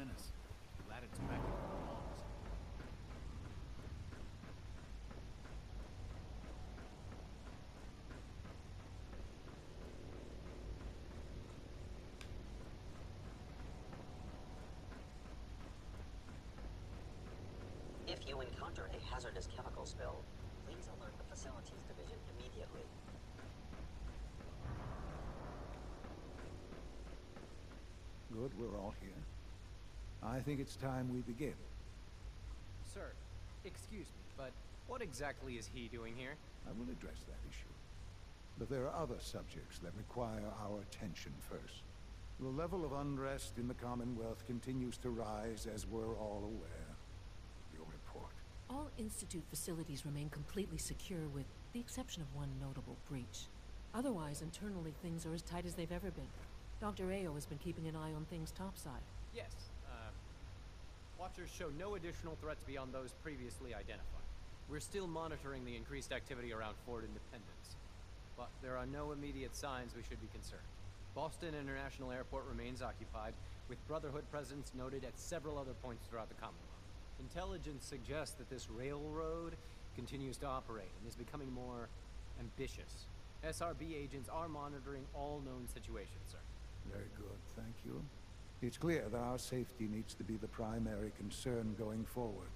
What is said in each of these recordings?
menace. Glad it's back where it belongs. If you encounter a hazardous chemical spill, please alert the Facilities Division immediately. Good, we're all here. I think it's time we begin. Sir, excuse me, but what exactly is he doing here? I will address that issue. But there are other subjects that require our attention first. The level of unrest in the Commonwealth continues to rise, as we're all aware. Your report. All Institute facilities remain completely secure with the exception of one notable breach. Otherwise, internally, things are as tight as they've ever been. Dr. Ayo has been keeping an eye on things topside. Yes, Watchers show no additional threats beyond those previously identified. We're still monitoring the increased activity around Fort Independence, but there are no immediate signs we should be concerned. Boston International Airport remains occupied, with Brotherhood presence noted at several other points throughout the Commonwealth. Intelligence suggests that this railroad continues to operate and is becoming more ambitious. SRB agents are monitoring all known situations, sir. Very good, thank you. It's clear that our safety needs to be the primary concern going forward.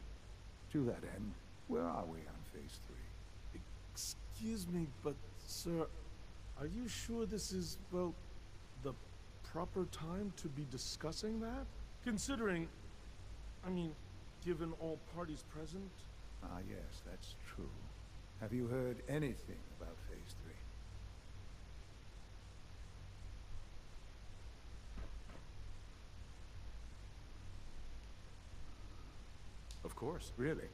To that end, where are we on Phase 3? Excuse me, but sir, are you sure this is, well, the proper time to be discussing that? Considering, I mean, given all parties present? Ah, yes, that's true. Have you heard anything about Phase 3? Of course. Really?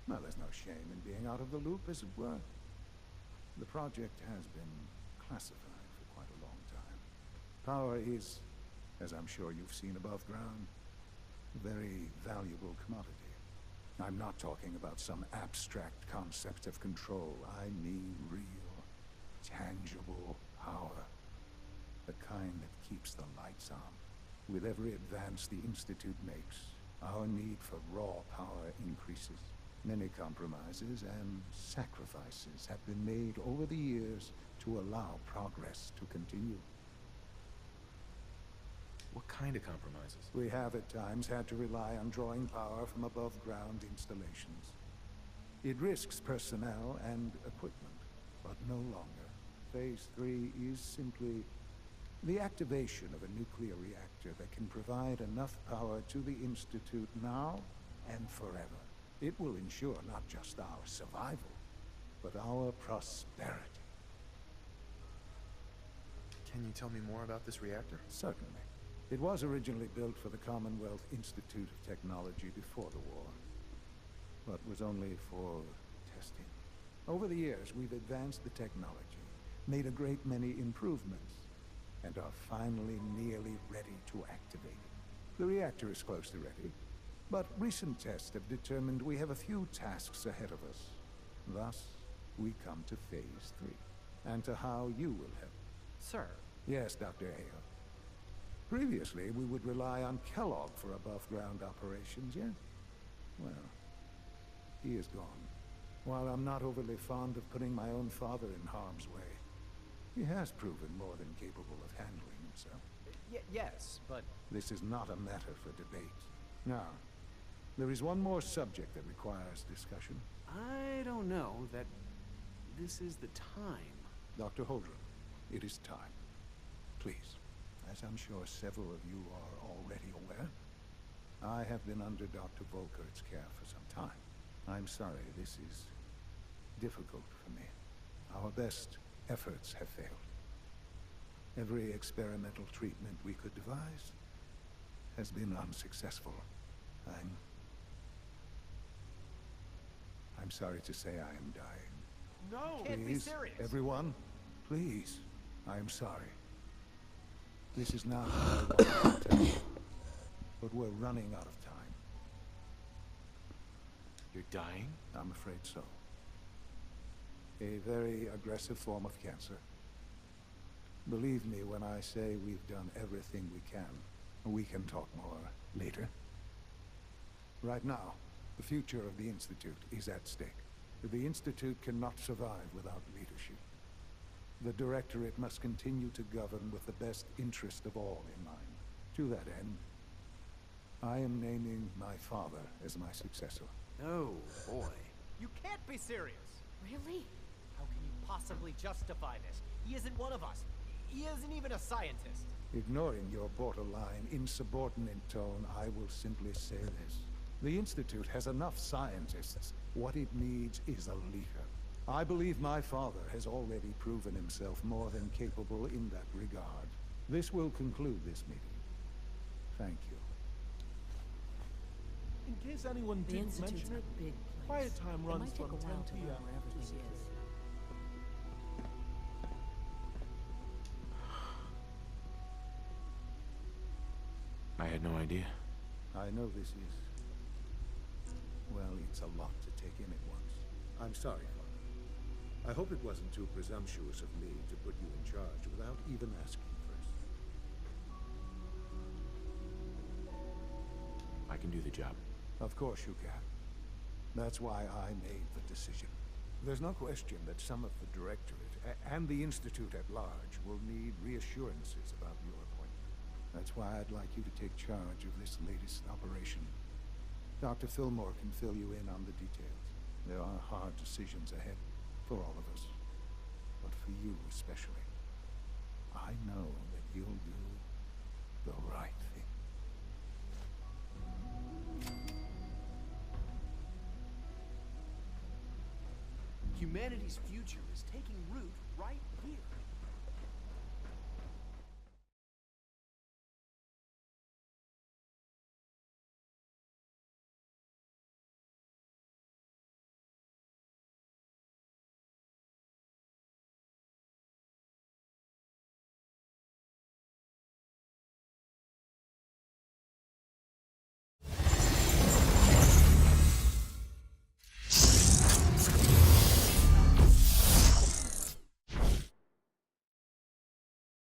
Well, there's no shame in being out of the loop, as it were. The project has been classified for quite a long time. Power is, as I'm sure you've seen above ground, a very valuable commodity. I'm not talking about some abstract concept of control. I mean real, tangible power. The kind that keeps the lights on. With every advance the Institute makes, our need for raw power increases. Many compromises and sacrifices have been made over the years to allow progress to continue. What kind of compromises? We have at times had to rely on drawing power from above-ground installations. It risks personnel and equipment, but no longer. Phase 3 is simply the activation of a nuclear reactor that can provide enough power to the Institute now and forever. It will ensure not just our survival, but our prosperity. Can you tell me more about this reactor? Certainly. It was originally built for the Commonwealth Institute of Technology before the war, but was only for testing. Over the years, we've advanced the technology, made a great many improvements, and are finally nearly ready to activate it. The reactor is close to ready, but recent tests have determined we have a few tasks ahead of us. Thus, we come to Phase 3, and to how you will help. Sir. Yes, Dr. Ayo. Previously, we would rely on Kellogg for above-ground operations, yeah? Well, he is gone. While I'm not overly fond of putting my own father in harm's way, he has proven more than capable of handling himself. Yes, but... This is not a matter for debate. Now, there is one more subject that requires discussion. I don't know that this is the time. Dr. Holdren, it is time. Please, as I'm sure several of you are already aware, I have been under Dr. Volkert's care for some time. I'm sorry, this is difficult for me. Our best efforts have failed. Every experimental treatment we could devise has been unsuccessful. I'm sorry to say I am dying. No! Can't be Please, serious. everyone, please, I am sorry. This is not what I want to tell you, but we're running out of time. You're dying? I'm afraid so. A very aggressive form of cancer. Believe me when I say we've done everything we can. We can talk more later. Right now, the future of the Institute is at stake. The Institute cannot survive without leadership. The Directorate must continue to govern with the best interest of all in mind. To that end, I am naming my father as my successor. Oh, boy. You can't be serious! Really? How can you possibly justify this? He isn't one of us. He isn't even a scientist. Ignoring your borderline, insubordinate tone, I will simply say this. The Institute has enough scientists. What it needs is a leader. I believe my father has already proven himself more than capable in that regard. This will conclude this meeting. Thank you. In case anyone The didn't Institute's mention a it, big place. quiet time It runs might take from a 10 while to p.m. learn where to everything 6 is. I had no idea. I know this is... well, it's a lot to take in at once. I'm sorry, Father. I hope it wasn't too presumptuous of me to put you in charge without even asking first. I can do the job. Of course you can. That's why I made the decision. There's no question that some of the Directorate and the Institute at large will need reassurances about your appointment. That's why I'd like you to take charge of this latest operation. Dr. Fillmore can fill you in on the details. There are hard decisions ahead for all of us, but for you especially. I know that you'll do the right thing. Humanity's future is taking root right here.